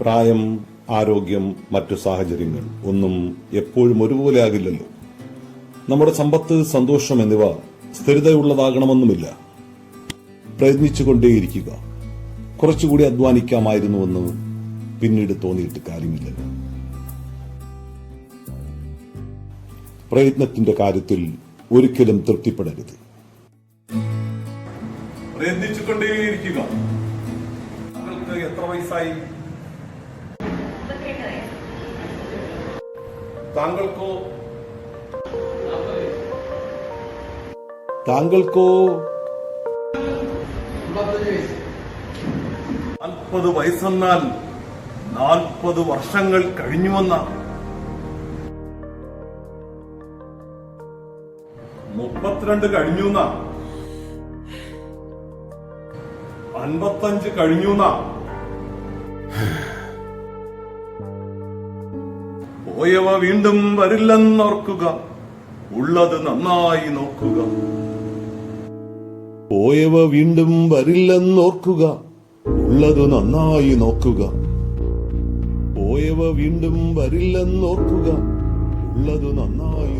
പ്രായം, ആരോഗ്യം, മറ്റു സാഹചര്യങ്ങൾ ഒന്നും എപ്പോഴും ഒരുപോലെ ആകില്ലല്ലോ. നമ്മുടെ സമ്പത്ത്, സന്തോഷം എന്നിവ സ്ഥിരതയുള്ളതാകണമെന്നുമില്ല. പ്രയത്നിച്ചുകൊണ്ടേയിരിക്കുക. കുറച്ചുകൂടി അധ്വാനിക്കാമായിരുന്നുവെന്ന് പിന്നീട് തോന്നിയിട്ട് കാര്യമില്ലല്ലോ. പ്രയത്നത്തിന്റെ കാര്യത്തിൽ ഒരിക്കലും തൃപ്തിപ്പെടരുത്. പ്രയത്നിച്ചുകൊണ്ടേയിരിക്കുക. താങ്കൾക്ക് എത്ര വയസ്സായി? താങ്കൾക്കോ? 40 വയസ്സെന്നാൽ 40 വർഷങ്ങൾ കഴിഞ്ഞുവെന്ന. 32 കഴിഞ്ഞുന്ന. 55 കഴിഞ്ഞുന്ന. പോയവ വീണ്ടും വരില്ലെന്നോർക്കുക, ഉള്ളത് നന്നായി നോക്കുക. പോയവ വീണ്ടും വരില്ലെന്നോർക്കുക, ഉള്ളത് നന്നായി നോക്കുക. പോയവ വീണ്ടും വരില്ലെന്നോർക്കുക, ഉള്ളത് നന്നായി